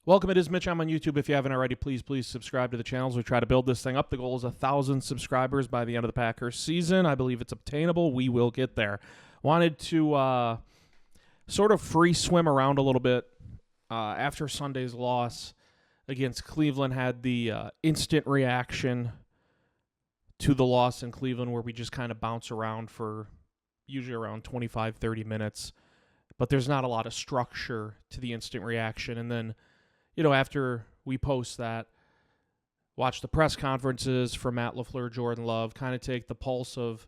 Welcome, it is Mitch. I'm on YouTube. If you haven't already, please subscribe to the channel as we try to build this thing up. The goal is 1,000 subscribers by the end of the Packers season. I believe it's obtainable. We will get there. Wanted to sort of free swim around a little bit after Sunday's loss against Cleveland. Had the instant reaction to the loss in Cleveland where we just kind of bounce around for usually around 25, 30 minutes. But there's not a lot of structure to the instant reaction. And then after we post that, watch the press conferences from Matt LaFleur, Jordan Love, kind of take the pulse of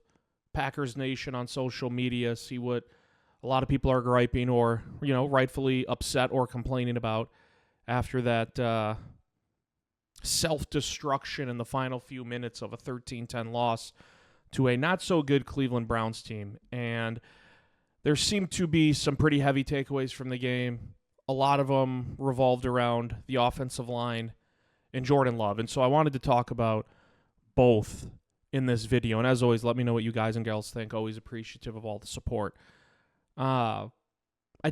Packers Nation on social media, see what a lot of people are griping or, rightfully upset or complaining about after that self-destruction in the final few minutes of a 13-10 loss to a not-so-good Cleveland Browns team. And there seemed to be some pretty heavy takeaways from the game. A lot of them revolved around the offensive line and Jordan Love. And so I wanted to talk about both in this video. And as always, let me know what you guys and gals think. Always appreciative of all the support. I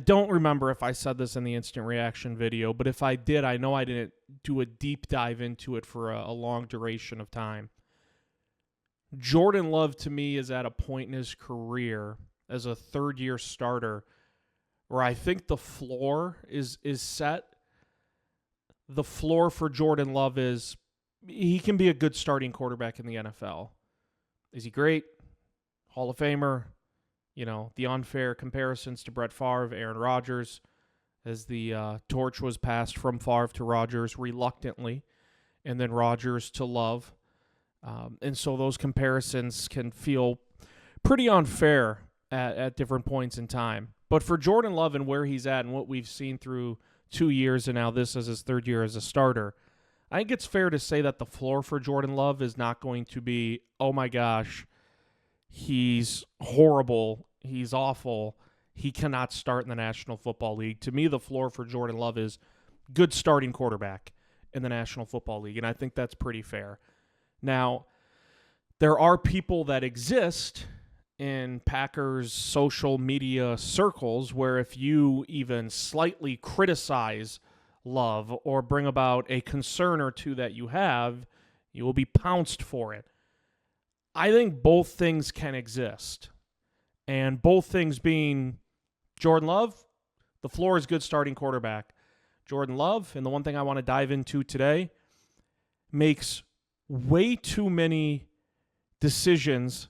don't remember if I said this in the instant reaction video, but if I did, I know I didn't do a deep dive into it for a long duration of time. Jordan Love, to me, is at a point in his career as a third-year starter where I think the floor is set. The floor for Jordan Love is he can be a good starting quarterback in the NFL. Is he great? Hall of Famer. The unfair comparisons to Brett Favre, Aaron Rodgers, as the torch was passed from Favre to Rodgers reluctantly, and then Rodgers to Love. And so those comparisons can feel pretty unfair at different points in time. But for Jordan Love and where he's at and what we've seen through 2 years and now this is his third year as a starter, I think it's fair to say that the floor for Jordan Love is not going to be, oh my gosh, he's horrible, he's awful, he cannot start in the National Football League. To me, the floor for Jordan Love is good starting quarterback in the National Football League, and I think that's pretty fair. Now, there are people that exist in Packers social media circles where if you even slightly criticize Love or bring about a concern or two that you have, you will be pounced for it. I think both things can exist. And both things being Jordan Love, the floor is good starting quarterback. Jordan Love, and the one thing I want to dive into today, makes way too many decisions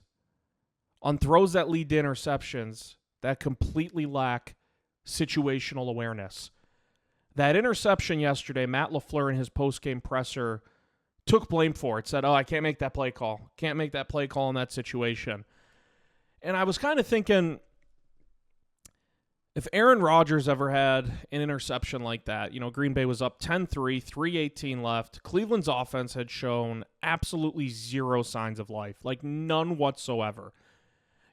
on throws that lead to interceptions that completely lack situational awareness. That interception yesterday, Matt LaFleur in his post-game presser took blame for it, said, I can't make that play call. Can't make that play call in that situation. And I was kind of thinking, if Aaron Rodgers ever had an interception like that, Green Bay was up 10-3, 3:18 left. Cleveland's offense had shown absolutely zero signs of life, like none whatsoever.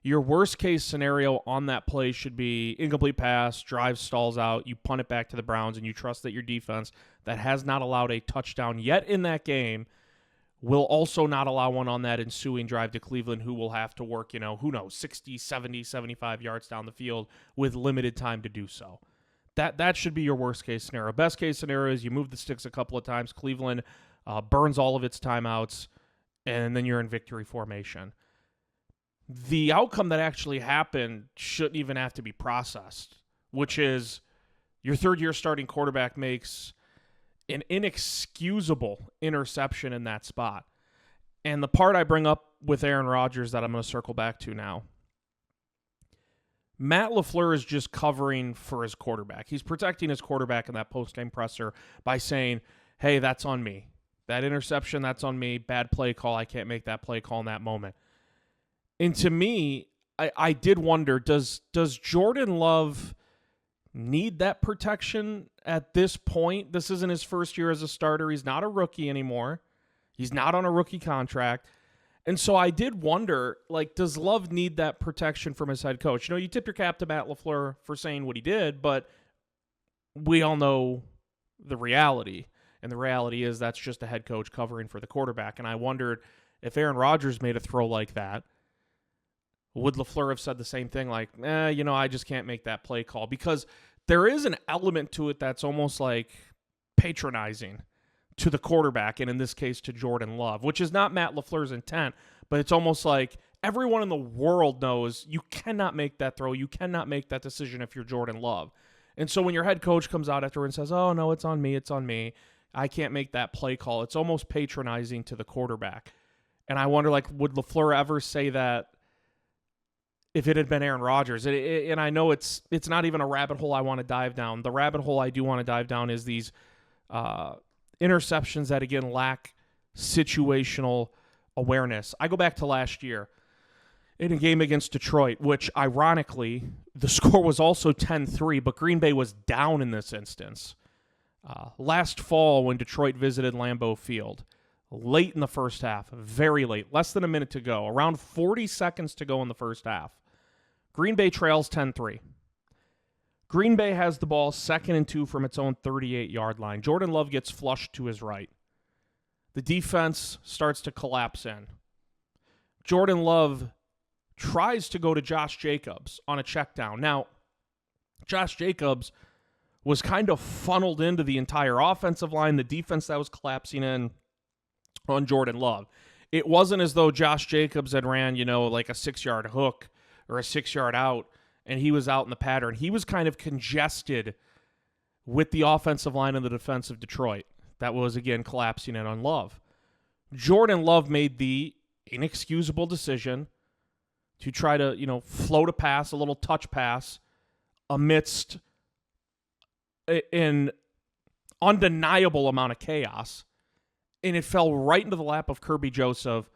Your worst-case scenario on that play should be incomplete pass, drive stalls out, you punt it back to the Browns, and you trust that your defense that has not allowed a touchdown yet in that game will also not allow one on that ensuing drive to Cleveland, who will have to work, 60, 70, 75 yards down the field with limited time to do so. That should be your worst-case scenario. Best-case scenario is you move the sticks a couple of times, Cleveland burns all of its timeouts, and then you're in victory formation. The outcome that actually happened shouldn't even have to be processed, which is your third-year starting quarterback makes an inexcusable interception in that spot. And the part I bring up with Aaron Rodgers that I'm going to circle back to now, Matt LaFleur is just covering for his quarterback. He's protecting his quarterback in that post-game presser by saying, hey, that's on me. That interception, that's on me. Bad play call. I can't make that play call in that moment. And to me, I did wonder, does Jordan Love need that protection at this point? This isn't his first year as a starter. He's not a rookie anymore. He's not on a rookie contract. And so I did wonder, does Love need that protection from his head coach? You tip your cap to Matt LaFleur for saying what he did, but we all know the reality. And the reality is that's just a head coach covering for the quarterback. And I wondered if Aaron Rodgers made a throw like that, would LaFleur have said the same thing, I just can't make that play call? Because there is an element to it that's almost like patronizing to the quarterback, and in this case to Jordan Love, which is not Matt LaFleur's intent, but it's almost like everyone in the world knows you cannot make that throw. You cannot make that decision if you're Jordan Love. And so when your head coach comes out after and says, oh, no, it's on me, I can't make that play call, it's almost patronizing to the quarterback. And I wonder, like, would LaFleur ever say that if it had been Aaron Rodgers? And I know it's not even a rabbit hole I want to dive down. The rabbit hole I do want to dive down is these interceptions that, again, lack situational awareness. I go back to last year in a game against Detroit, which, ironically, the score was also 10-3, but Green Bay was down in this instance. Last fall when Detroit visited Lambeau Field, late in the first half, very late, less than a minute to go, around 40 seconds to go in the first half, Green Bay trails 10-3. Green Bay has the ball 2nd and 2 from its own 38-yard line. Jordan Love gets flushed to his right. The defense starts to collapse in. Jordan Love tries to go to Josh Jacobs on a check down. Now, Josh Jacobs was kind of funneled into the entire offensive line, the defense that was collapsing in on Jordan Love. It wasn't as though Josh Jacobs had ran, like a 6-yard hook or a 6-yard out, and he was out in the pattern. He was kind of congested with the offensive line and the defense of Detroit. That was, again, collapsing in on Love. Jordan Love made the inexcusable decision to try to, float a pass, a little touch pass, amidst an undeniable amount of chaos. And it fell right into the lap of Kirby Joseph,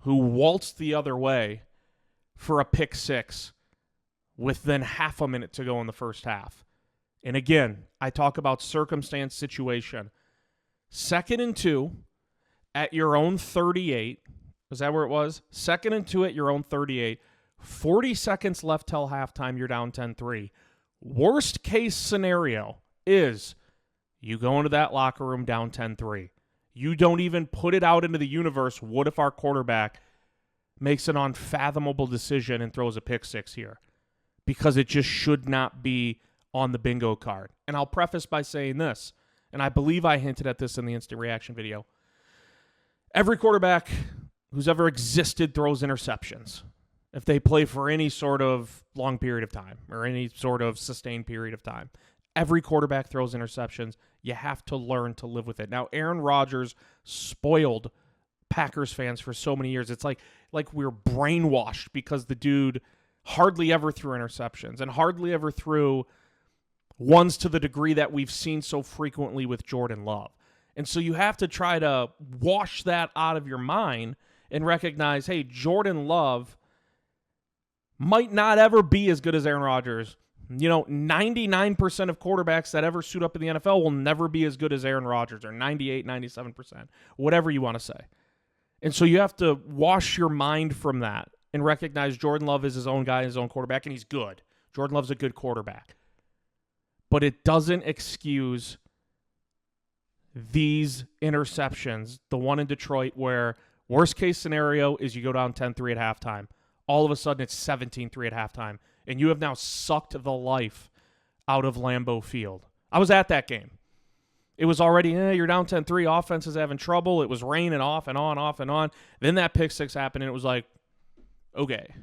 who waltzed the other way for a pick six with then half a minute to go in the first half. And again, I talk about circumstance, situation. 2nd and 2 at your own 38. Is that where it was? 2nd and 2 at your own 38. 40 seconds left till halftime. You're down 10-3. Worst case scenario is you go into that locker room down 10-3. You don't even put it out into the universe. What if our quarterback makes an unfathomable decision and throws a pick six here? Because it just should not be on the bingo card. And I'll preface by saying this, and I believe I hinted at this in the instant reaction video. Every quarterback who's ever existed throws interceptions if they play for any sort of long period of time or any sort of sustained period of time. Every quarterback throws interceptions. You have to learn to live with it. Now, Aaron Rodgers spoiled Packers fans for so many years. It's like we're brainwashed because the dude hardly ever threw interceptions and hardly ever threw ones to the degree that we've seen so frequently with Jordan Love. And so you have to try to wash that out of your mind and recognize, hey, Jordan Love might not ever be as good as Aaron Rodgers. 99% of quarterbacks that ever suit up in the NFL will never be as good as Aaron Rodgers, or 98, 97%, whatever you want to say. And so you have to wash your mind from that and recognize Jordan Love is his own guy, his own quarterback, and he's good. Jordan Love's a good quarterback. But it doesn't excuse these interceptions. The one in Detroit where worst case scenario is you go down 10-3 at halftime. All of a sudden it's 17-3 at halftime. And you have now sucked the life out of Lambeau Field. I was at that game. It was already, you're down 10-3, offense is having trouble. It was raining off and on, off and on. Then that pick six happened, and it was like, okay,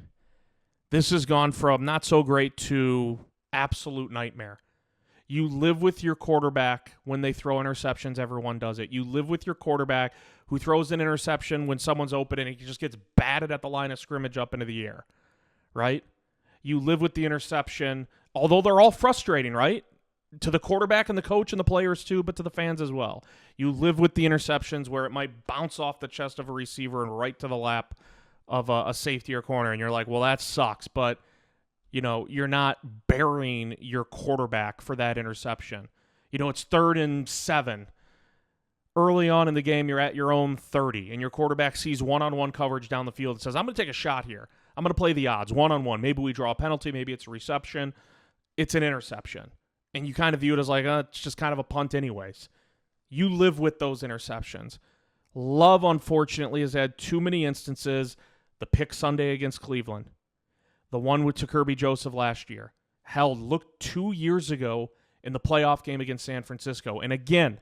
this has gone from not so great to absolute nightmare. You live with your quarterback when they throw interceptions. Everyone does it. You live with your quarterback who throws an interception when someone's open and he just gets batted at the line of scrimmage up into the air, right? You live with the interception, although they're all frustrating, right? To the quarterback and the coach and the players too, but to the fans as well. You live with the interceptions where it might bounce off the chest of a receiver and right to the lap of a safety or corner, and you're like, well, that sucks, but you're not burying your quarterback for that interception. It's 3rd and 7. Early on in the game, you're at your own 30, and your quarterback sees one-on-one coverage down the field and says, I'm going to take a shot here. I'm going to play the odds, one-on-one. Maybe we draw a penalty. Maybe it's a reception. It's an interception. And you kind of view it as like, it's just kind of a punt anyways. You live with those interceptions. Love, unfortunately, has had too many instances. The pick Sunday against Cleveland. The one with Kirby Joseph last year. Hell, look 2 years ago in the playoff game against San Francisco. And again,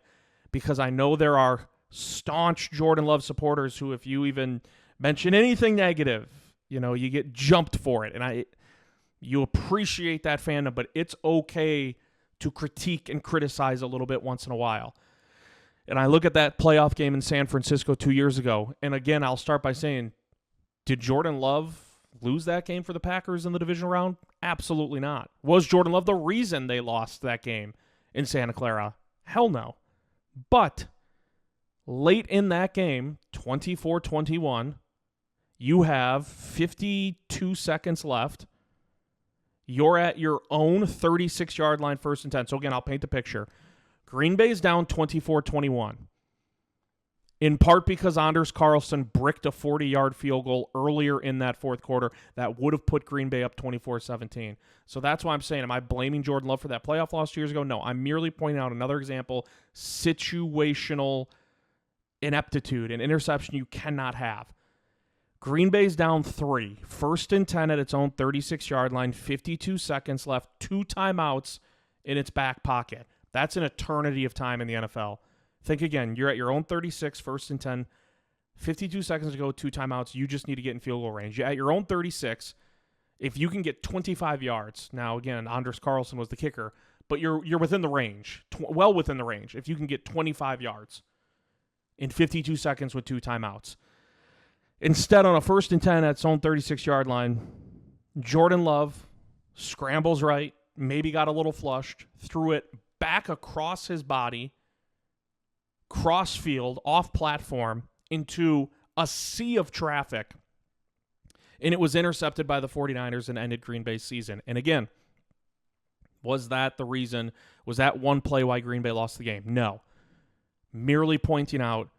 because I know there are staunch Jordan Love supporters who, if you even mention anything negative, you get jumped for it. And you appreciate that fandom, but it's okay to critique and criticize a little bit once in a while. And I look at that playoff game in San Francisco 2 years ago, and again, I'll start by saying, did Jordan Love lose that game for the Packers in the divisional round? Absolutely not. Was Jordan Love the reason they lost that game in Santa Clara? Hell no. But late in that game, 24-21, you have 52 seconds left. You're at your own 36-yard line, 1st and 10. So again, I'll paint the picture. Green Bay's down 24-21. In part because Anders Carlson bricked a 40-yard field goal earlier in that fourth quarter that would have put Green Bay up 24-17. So that's why I'm saying, am I blaming Jordan Love for that playoff loss 2 years ago? No, I'm merely pointing out another example, situational ineptitude, an interception you cannot have. Green Bay's down 3, 1st and 10 at its own 36-yard line, 52 seconds left, 2 timeouts in its back pocket. That's an eternity of time in the NFL. Think again, you're at your own 36, 1st and 10, 52 seconds to go, 2 timeouts. You just need to get in field goal range. You're at your own 36. If you can get 25 yards, now again, Anders Carlson was the kicker, but you're within the range, well within the range. If you can get 25 yards in 52 seconds with 2 timeouts. Instead, on a 1st and 10 at its own 36-yard line, Jordan Love scrambles right, maybe got a little flushed, threw it back across his body, cross field, off platform, into a sea of traffic. And it was intercepted by the 49ers and ended Green Bay's season. And again, was that the reason? Was that one play why Green Bay lost the game? No. Merely pointing out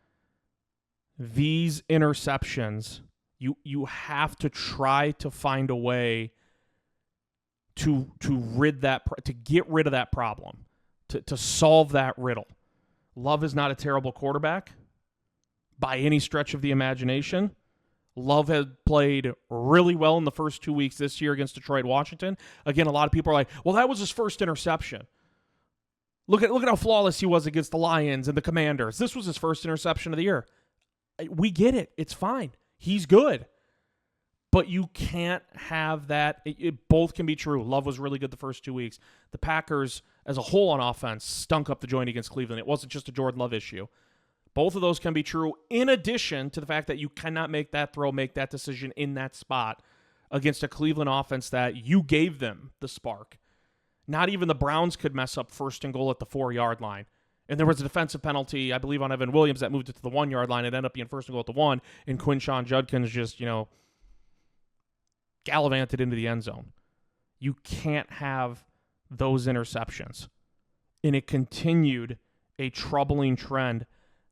these interceptions, you have to try to find a way to get rid of that problem, to solve that riddle. Love is not a terrible quarterback by any stretch of the imagination. Love had played really well in the first 2 weeks this year against Detroit, Washington. Again, a lot of people are like, well, that was his first interception. Look at how flawless he was against the Lions and the Commanders. This was his first interception of the year. We get it. It's fine. He's good. But you can't have that. It both can be true. Love was really good the first 2 weeks. The Packers, as a whole on offense, stunk up the joint against Cleveland. It wasn't just a Jordan Love issue. Both of those can be true, in addition to the fact that you cannot make that throw, make that decision in that spot against a Cleveland offense that you gave them the spark. Not even the Browns could mess up 1st and goal at the 4-yard line. And there was a defensive penalty, I believe, on Evan Williams that moved it to the 1-yard line. It ended up being 1st and goal at the 1, and Quinshon Judkins just, gallivanted into the end zone. You can't have those interceptions. And it continued a troubling trend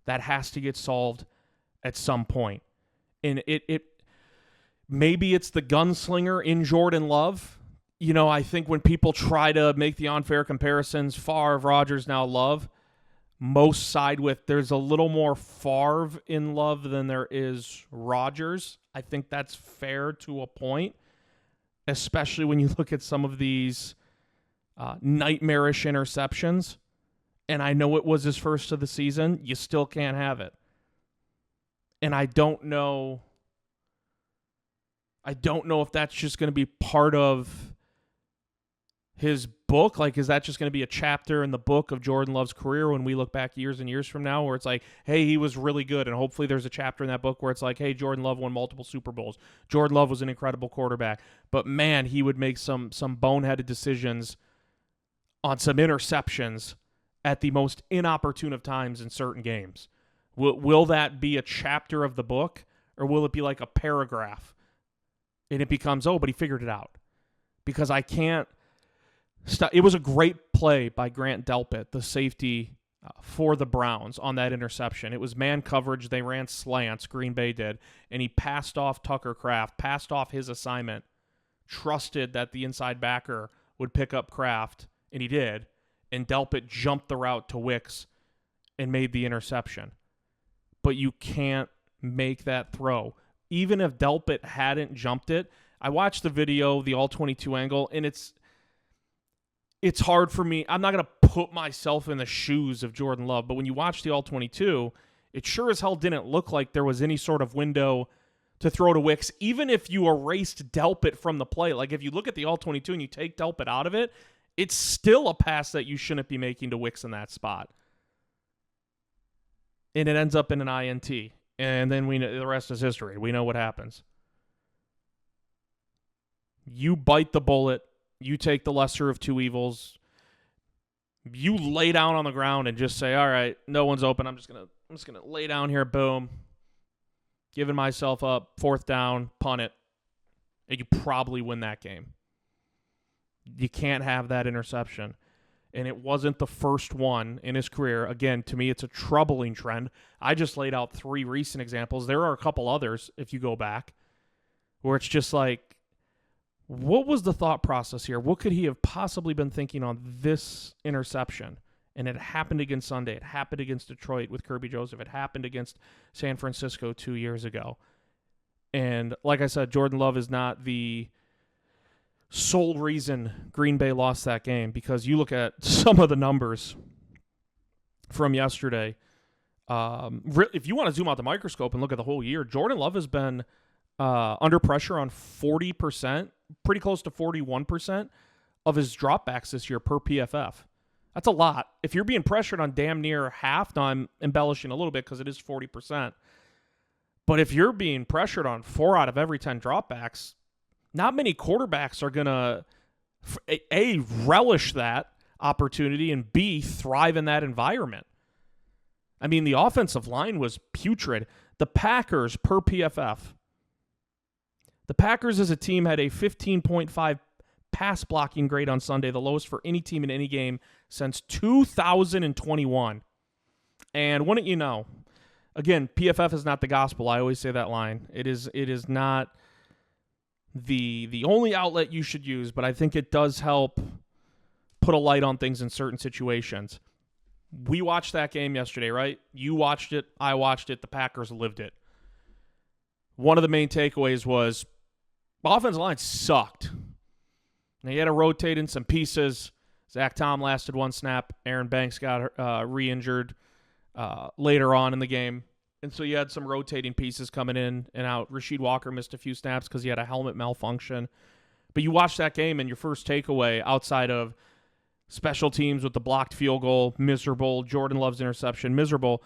that has to get solved at some point. And it maybe it's the gunslinger in Jordan Love. I think when people try to make the unfair comparisons, Favre, Rodgers, now Love, most side with there's a little more Favre in Love than there is Rodgers. I think that's fair to a point, especially when you look at some of these nightmarish interceptions. And I know it was his first of the season. You still can't have it. And I don't know if that's just going to be part of his book. Like, is that just going to be a chapter in the book of Jordan Love's career when we look back years and years from now, where it's like, hey, he was really good, and hopefully there's a chapter in that book where it's like, hey, Jordan Love won multiple Super Bowls. Jordan Love was an incredible quarterback, but man, he would make some boneheaded decisions on some interceptions at the most inopportune of times in certain games. Will that be a chapter of the book, or will it be like a paragraph and it becomes, oh, but he figured it out? Because I can't. It was a great play by Grant Delpit, the safety for the Browns, on that interception. It was man coverage. They ran slants, Green Bay did, and he passed off Tucker Kraft, passed off his assignment, trusted that the inside backer would pick up Kraft, and he did, and Delpit jumped the route to Wicks and made the interception. But you can't make that throw. Even if Delpit hadn't jumped it, I watched the video, the all-22 angle, and it's hard for me. I'm not going to put myself in the shoes of Jordan Love, but when you watch the All-22, it sure as hell didn't look like there was any sort of window to throw to Wicks, even if you erased Delpit from the play. Like, if you look at the All-22 and you take Delpit out of it, it's still a pass that you shouldn't be making to Wicks in that spot. And it ends up in an INT. And then the rest is history. We know what happens. You bite the bullet. You take the lesser of two evils. You lay down on the ground and just say, all right, no one's open. I'm just gonna lay down here, boom. Giving myself up, 4th down, punt it. And you probably win that game. You can't have that interception. And it wasn't the first one in his career. Again, to me, it's a troubling trend. I just laid out 3 recent examples. There are a couple others, if you go back, where it's just like, what was the thought process here? What could he have possibly been thinking on this interception? And it happened against Sunday. It happened against Detroit with Kirby Joseph. It happened against San Francisco 2 years ago. And like I said, Jordan Love is not the sole reason Green Bay lost that game, because you look at some of the numbers from yesterday. If you want to zoom out the microscope and look at the whole year, Jordan Love has been under pressure on 40%, pretty close to 41% of his dropbacks this year per PFF. That's a lot. If you're being pressured on damn near half, now I'm embellishing a little bit because it is 40%. But if you're being pressured on 4 out of every 10 dropbacks, not many quarterbacks are going to, A, relish that opportunity, and B, thrive in that environment. I mean, the offensive line was putrid. The Packers, per PFF, the Packers as a team had a 15.5 pass blocking grade on Sunday, the lowest for any team in any game since 2021. And wouldn't you know, again, PFF is not the gospel. I always say that line. It is not the only outlet you should use, but I think it does help put a light on things in certain situations. We watched that game yesterday, right? You watched it. I watched it. The Packers lived it. One of the main takeaways was offensive line sucked. Now, you had to rotate in some pieces. Zach Tom lasted 1 snap. Aaron Banks got re-injured later on in the game. And so you had some rotating pieces coming in and out. Rasheed Walker missed a few snaps because he had a helmet malfunction. But you watched that game, and your first takeaway outside of special teams with the blocked field goal, miserable, Jordan Love's interception, miserable,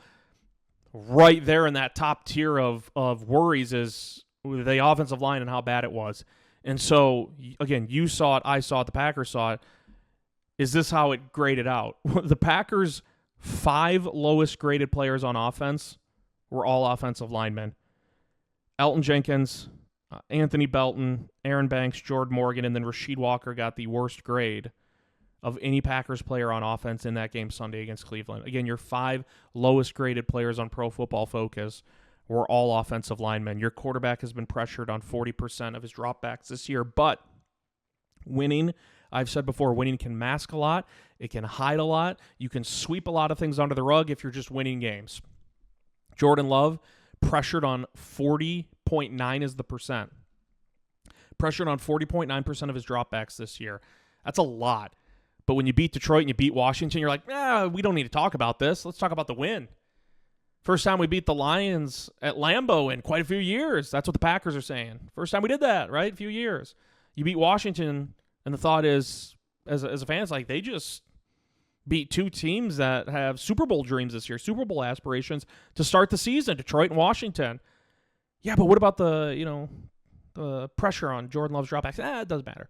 right there in that top tier of worries is the offensive line and how bad it was. And so, again, you saw it, I saw it, the Packers saw it. Is this how it graded out? The Packers' 5 lowest graded players on offense were all offensive linemen. Elton Jenkins, Anthony Belton, Aaron Banks, Jordan Morgan, and then Rasheed Walker got the worst grade of any Packers player on offense in that game Sunday against Cleveland. Again, your 5 lowest graded players on Pro Football Focus were all offensive linemen. Your quarterback has been pressured on 40% of his dropbacks this year, but winning, I've said before, winning can mask a lot. It can hide a lot. You can sweep a lot of things under the rug if you're just winning games. Jordan Love pressured on 40.9 is the percent. Pressured on 40.9% of his dropbacks this year. That's a lot. But when you beat Detroit and you beat Washington, you're like, we don't need to talk about this. Let's talk about the win. First time we beat the Lions at Lambeau in quite a few years. That's what the Packers are saying. First time we did that, right? A few years. You beat Washington, and the thought is, as a fan, it's like they just beat 2 teams that have Super Bowl dreams this year, Super Bowl aspirations to start the season, Detroit and Washington. Yeah, but what about the pressure on Jordan Love's dropbacks? It doesn't matter.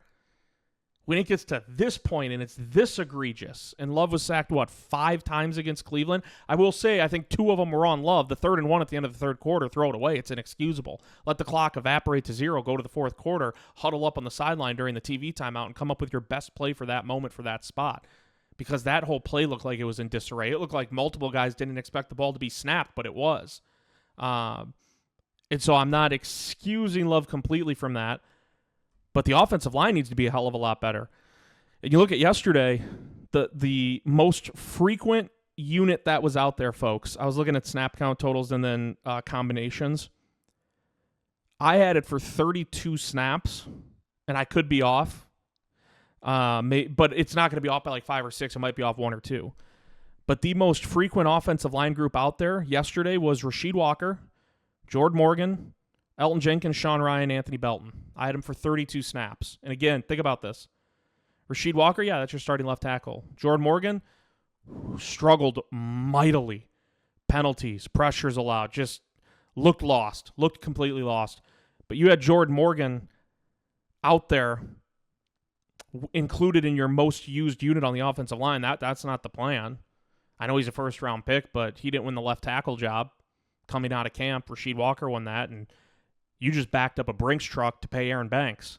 When it gets to this point and it's this egregious, and Love was sacked, 5 times against Cleveland? I will say I think 2 of them were on Love. The 3rd and 1 at the end of the 3rd quarter, throw it away. It's inexcusable. Let the clock evaporate to 0, go to the 4th quarter, huddle up on the sideline during the TV timeout, and come up with your best play for that moment for that spot. Because that whole play looked like it was in disarray. It looked like multiple guys didn't expect the ball to be snapped, but it was. And so I'm not excusing Love completely from that. But the offensive line needs to be a hell of a lot better. And you look at yesterday, the most frequent unit that was out there, folks. I was looking at snap count totals and then combinations. I had it for 32 snaps, and I could be off. But it's not going to be off by like 5 or 6. It might be off 1 or 2. But the most frequent offensive line group out there yesterday was Rasheed Walker, Jordan Morgan, Elton Jenkins, Sean Ryan, Anthony Belton. I had him for 32 snaps. And again, think about this. Rasheed Walker, yeah, that's your starting left tackle. Jordan Morgan struggled mightily. Penalties, pressures allowed, just looked lost, looked completely lost. But you had Jordan Morgan out there included in your most used unit on the offensive line. That's not the plan. I know he's a first-round pick, but he didn't win the left tackle job coming out of camp. Rasheed Walker won that, and you just backed up a Brinks truck to pay Aaron Banks.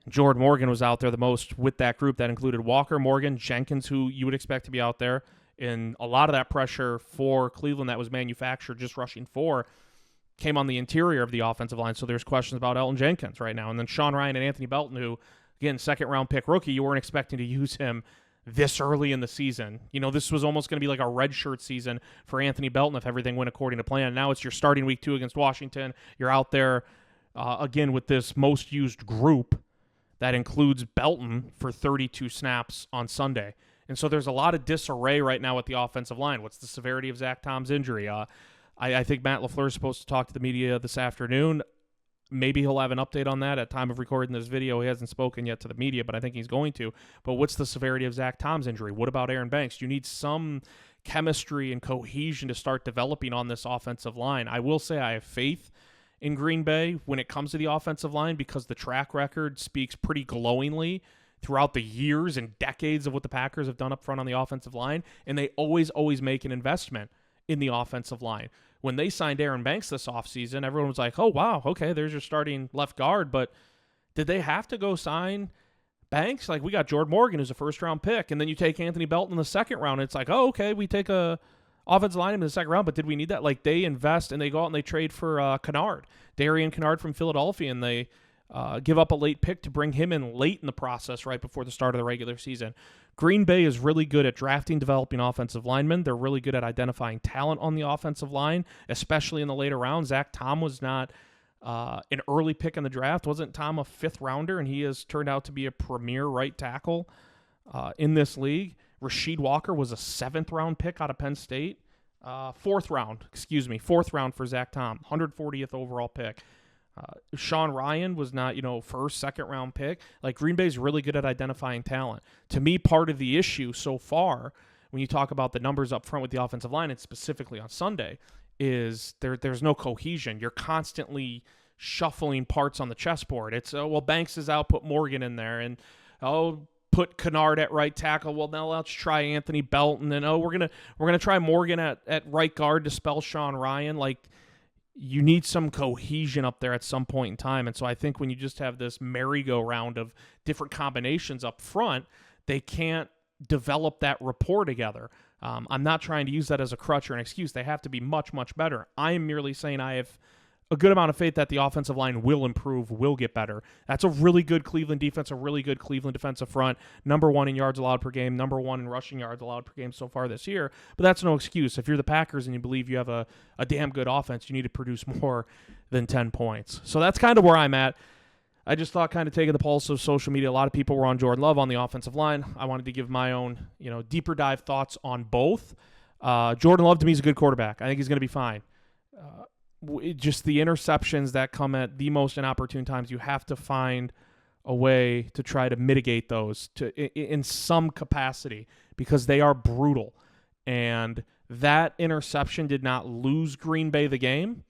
Jordan Morgan was out there the most with that group. That included Walker, Morgan, Jenkins, who you would expect to be out there. And a lot of that pressure for Cleveland that was manufactured just rushing 4 came on the interior of the offensive line. So there's questions about Elton Jenkins right now. And then Sean Ryan and Anthony Belton, who, again, second-round pick rookie, you weren't expecting to use him this early in the season. You know, this was almost going to be like a redshirt season for Anthony Belton if everything went according to plan. Now it's your starting week 2 against Washington. You're out there, again, with this most used group that includes Belton for 32 snaps on Sunday. And so there's a lot of disarray right now with the offensive line. What's the severity of Zach Tom's injury? I think Matt LaFleur is supposed to talk to the media this afternoon. Maybe he'll have an update on that at time of recording this video. He hasn't spoken yet to the media, but I think he's going to. But what's the severity of Zach Tom's injury? What about Aaron Banks? You need some chemistry and cohesion to start developing on this offensive line. I will say I have faith in Green Bay when it comes to the offensive line because the track record speaks pretty glowingly throughout the years and decades of what the Packers have done up front on the offensive line, and they always make an investment in the offensive line. When they signed Aaron Banks this offseason, everyone was like, oh, wow, okay, there's your starting left guard, but did they have to go sign Banks? Like, we got Jordan Morgan, who's a first-round pick, and then you take Anthony Belton in the second round, and it's like, oh, okay, we take a offensive lineman in the second round, but did we need that? Like, they invest, and they go out and they trade for Kennard, Darian Kennard from Philadelphia, and they give up a late pick to bring him in late in the process right before the start of the regular season. Green Bay is really good at drafting, developing offensive linemen. They're really good at identifying talent on the offensive line, especially in the later rounds. Zach Tom was not an early pick in the draft. Wasn't Tom a 5th rounder, and he has turned out to be a premier right tackle in this league. Rasheed Walker was a 7th round pick out of Penn State. 4th round for Zach Tom, 140th overall pick. Sean Ryan was not, first, second round pick. Like, Green Bay's really good at identifying talent. To me, part of the issue so far, when you talk about the numbers up front with the offensive line, and specifically on Sunday, is there's no cohesion. You're constantly shuffling parts on the chessboard. It's, Banks is out, put Morgan in there, and, put Kennard at right tackle. Well, now let's try Anthony Belton, and, we're gonna try Morgan at right guard to spell Sean Ryan. Like, you need some cohesion up there at some point in time. And so I think when you just have this merry-go-round of different combinations up front, they can't develop that rapport together. I'm not trying to use that as a crutch or an excuse. They have to be much, much better. I am merely saying I have a good amount of faith that the offensive line will improve, will get better. That's a really good Cleveland defense, a really good Cleveland defensive front. Number 1 in yards allowed per game, number 1 in rushing yards allowed per game so far this year. But that's no excuse. If you're the Packers and you believe you have a damn good offense, you need to produce more than 10 points. So that's kind of where I'm at. I just thought, kind of taking the pulse of social media, a lot of people were on Jordan Love on the offensive line. I wanted to give my own, deeper dive thoughts on both. Jordan Love, to me, is a good quarterback. I think he's going to be fine. Just the interceptions that come at the most inopportune times, you have to find a way to try to mitigate those in some capacity because they are brutal. And that interception did not lose Green Bay the game.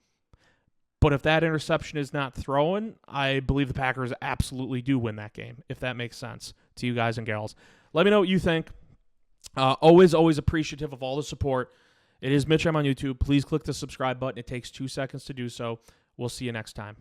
But if that interception is not thrown, I believe the Packers absolutely do win that game, if that makes sense to you guys and gals. Let me know what you think. Always appreciative of all the support. It is Mitch. I'm on YouTube. Please click the subscribe button. It takes 2 seconds to do so. We'll see you next time.